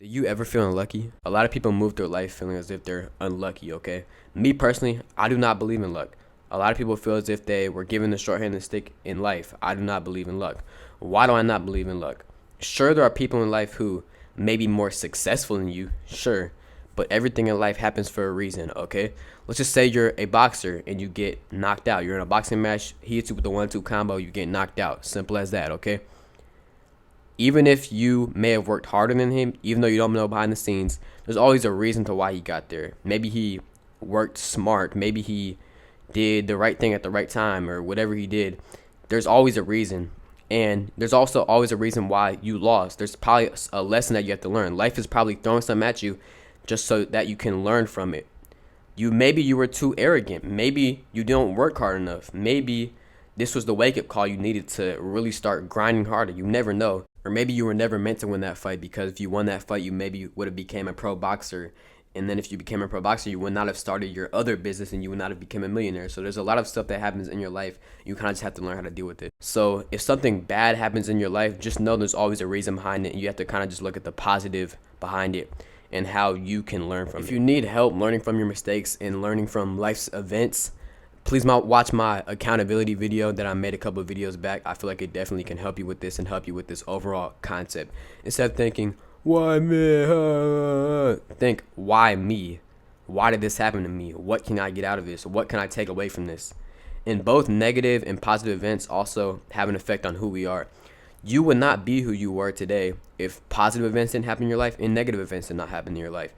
Do you ever feel unlucky? A lot of people move through life feeling as if they're unlucky, okay? Me personally, I do not believe in luck. A lot of people feel as if they were given the short-handed stick in life. I do not believe in luck. Why do I not believe in luck? Sure, there are people in life who may be more successful than you, sure, but everything in life happens for a reason, okay? Let's just say you're a boxer and you get knocked out. You're in a boxing match, he hits you with the 1-2 combo, you get knocked out. Simple as that, okay? Even if you may have worked harder than him, even though you don't know behind the scenes, there's always a reason to why he got there. Maybe he worked smart. Maybe he did the right thing at the right time, or whatever he did. There's always a reason. And there's also always a reason why you lost. There's probably a lesson that you have to learn. Life is probably throwing something at you just so that you can learn from it. Maybe you were too arrogant. Maybe you didn't work hard enough. Maybe this was the wake-up call you needed to really start grinding harder. You never know. Or maybe you were never meant to win that fight, because if you won that fight, you maybe would have became a pro boxer. And then if you became a pro boxer, you would not have started your other business and you would not have become a millionaire. So there's a lot of stuff that happens in your life. You kind of just have to learn how to deal with it. So if something bad happens in your life, just know there's always a reason behind it. And you have to kind of just look at the positive behind it and how you can learn from it. If you need help learning from your mistakes and learning from life's events, please watch my accountability video that I made a couple of videos back. I feel like it definitely can help you with this and help you with this overall concept. Instead of thinking, why me? Think, why me? Why did this happen to me? What can I get out of this? What can I take away from this? And both negative and positive events also have an effect on who we are. You would not be who you were today if positive events didn't happen in your life and negative events did not happen in your life.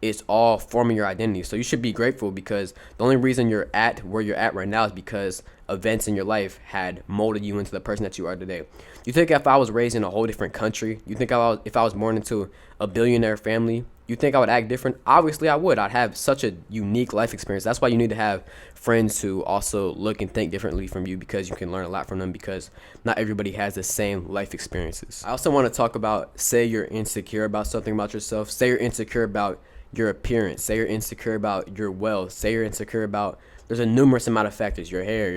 It's all forming your identity. So you should be grateful, because the only reason you're at where you're at right now is because events in your life had molded you into the person that you are today. You think if I was raised in a whole different country, you think if I was born into a billionaire family, you think I would act different? Obviously I would. I'd have such a unique life experience. That's why you need to have friends who also look and think differently from you, because you can learn a lot from them, because not everybody has the same life experiences. I also want to talk about, say you're insecure about something about yourself. Say you're insecure about your appearance. Say you're insecure about your wealth. Say you're insecure about, there's a numerous amount of factors, your hair,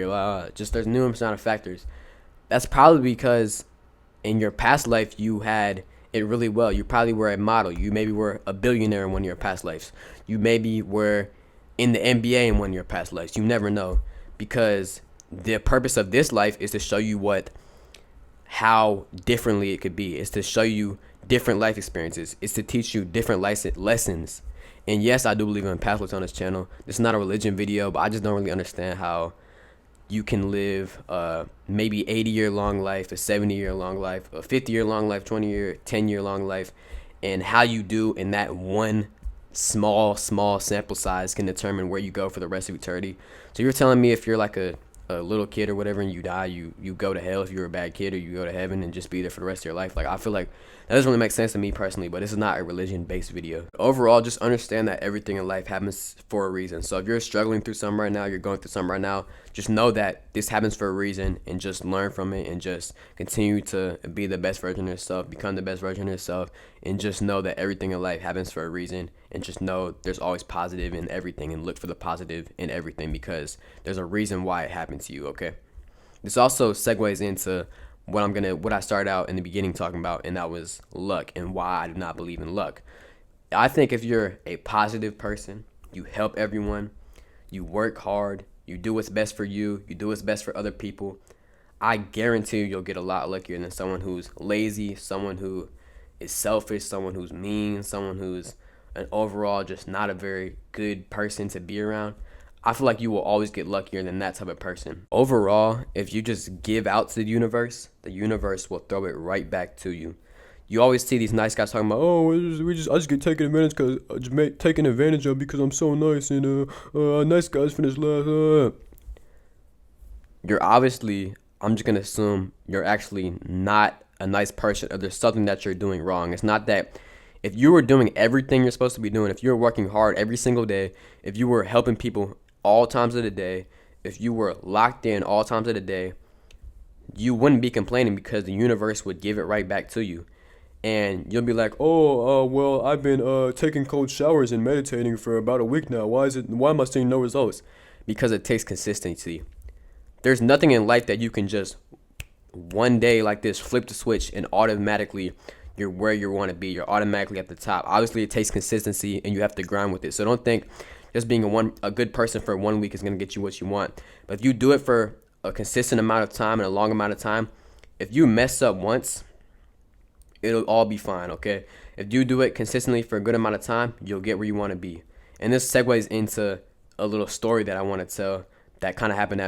there's numerous amount of factors. That's probably because in your past life you had it really well. You probably were a model. You maybe were a billionaire in one of your past lives. You maybe were in the NBA in one of your past lives. You never know, because the purpose of this life is to show you how differently it could be. It's to show you different life experiences. It's to teach you different lessons. And yes, I do believe in past lives on this channel. This is not a religion video, but I just don't really understand how you can live maybe 80-year long life, a 70-year long life, a 50-year long life, 20-year, 10-year long life, and how you do in that one small sample size can determine where you go for the rest of eternity. So you're telling me if you're like a little kid or whatever and you die, you go to hell if you're a bad kid, or you go to heaven and just be there for the rest of your life? Like, I feel like that doesn't really make sense to me personally, but this is not a religion-based video. Overall, just understand that everything in life happens for a reason. So if you're struggling through something right now, you're going through something right now, just know that this happens for a reason, and just learn from it, and just continue to be the best version of yourself, become the best version of yourself, and just know that everything in life happens for a reason, and just know there's always positive in everything, and look for the positive in everything, because there's a reason why it happened to you, okay? This also segues into what I started out in the beginning talking about, and that was luck and why I do not believe in luck. I think if you're a positive person, you help everyone, you work hard, you do what's best for you, you do what's best for other people, I guarantee you'll get a lot luckier than someone who's lazy, someone who is selfish, someone who's mean, someone who's an overall just not a very good person to be around. I feel like you will always get luckier than that type of person. Overall, if you just give out to the universe will throw it right back to you. You always see these nice guys talking about, oh, I just get taken advantage of because I'm so nice, and nice guys finish last. You're obviously, I'm just gonna assume you're actually not a nice person, or there's something that you're doing wrong. It's not that. If you were doing everything you're supposed to be doing, if you were working hard every single day, if you were helping people all times of the day, if you were locked in all times of the day, you wouldn't be complaining, because the universe would give it right back to you. And you'll be like, well, I've been taking cold showers and meditating for about a week now. Why am I seeing no results? Because it takes consistency. There's nothing in life that you can just one day like this flip the switch and automatically you're where you want to be. You're automatically at the top. Obviously, it takes consistency, and you have to grind with it. So don't think just being a good person for 1 week is going to get you what you want. But if you do it for a consistent amount of time and a long amount of time, if you mess up once, it'll all be fine, okay? If you do it consistently for a good amount of time, you'll get where you want to be. And this segues into a little story that I want to tell that kind of happened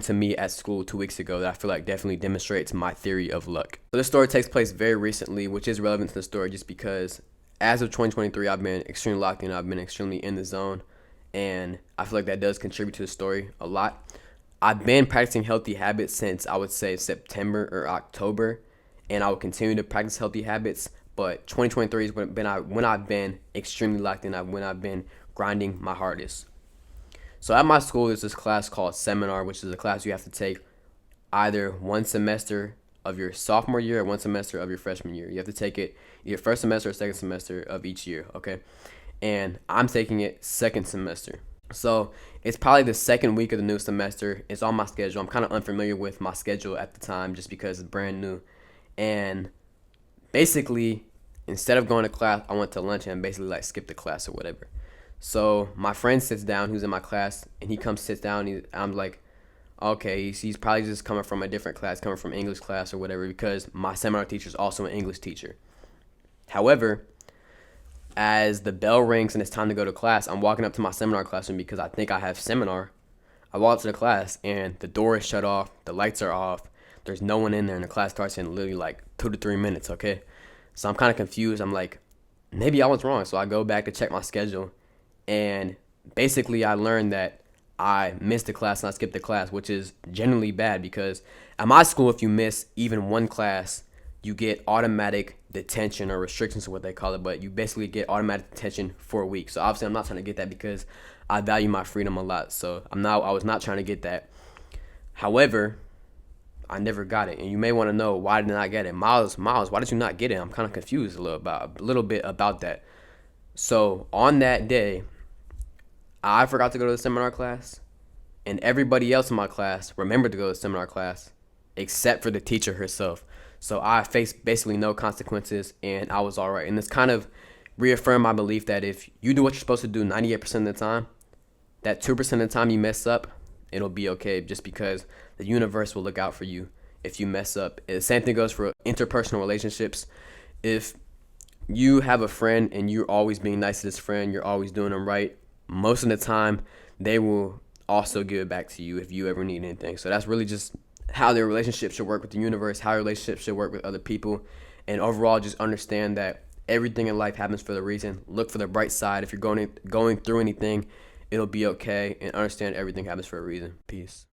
to me at school 2 weeks ago that I feel like definitely demonstrates my theory of luck. So this story takes place very recently, which is relevant to the story just because as of 2023, I've been extremely locked in. I've been extremely in the zone, and I feel like that does contribute to the story a lot. I've been practicing healthy habits since I would say September or October, and I will continue to practice healthy habits. But 2023 is when I've been extremely locked in, when I've been grinding my hardest. So at my school, there's this class called Seminar, which is a class you have to take either one semester of your sophomore year or one semester of your freshman year. You have to take it either first semester or second semester of each year, okay? And I'm taking it second semester. So it's probably the second week of the new semester. It's on my schedule. I'm kind of unfamiliar with my schedule at the time just because it's brand new. And basically, instead of going to class, I went to lunch and basically like skipped the class or whatever. So my friend sits down, who's in my class, and he comes sits down. I'm like, okay, he's probably just coming from a different class, coming from English class or whatever, because my seminar teacher is also an English teacher. However, as the bell rings and it's time to go to class, I'm walking up to my seminar classroom because I think I have seminar. I walk up to the class and the door is shut off, the lights are off, there's no one in there, and the class starts in literally like 2 to 3 minutes, okay? So I'm kind of confused. I'm like, maybe I was wrong. So I go back to check my schedule, and basically I learned that I missed the class and I skipped the class, which is generally bad because at my school, if you miss even one class, you get automatic detention or restrictions or what they call it, but you basically get automatic detention for a week. So obviously I'm not trying to get that because I value my freedom a lot. So I was not trying to get that. However, I never got it. And you may want to know, why did I not get it? Miles, why did you not get it? I'm kind of confused a little bit about that. So on that day, I forgot to go to the seminar class, and everybody else in my class remembered to go to the seminar class except for the teacher herself. So I faced basically no consequences, and I was all right. And this kind of reaffirmed my belief that if you do what you're supposed to do 98% of the time, that 2% of the time you mess up, it'll be okay, just because the universe will look out for you if you mess up. The same thing goes for interpersonal relationships. If you have a friend and you're always being nice to this friend, you're always doing them right, most of the time they will also give it back to you if you ever need anything. So that's really just how their relationship should work with the universe, how your relationship should work with other people, and overall just understand that everything in life happens for the reason. Look for the bright side. If you're going through anything, it'll be okay, and understand everything happens for a reason. Peace.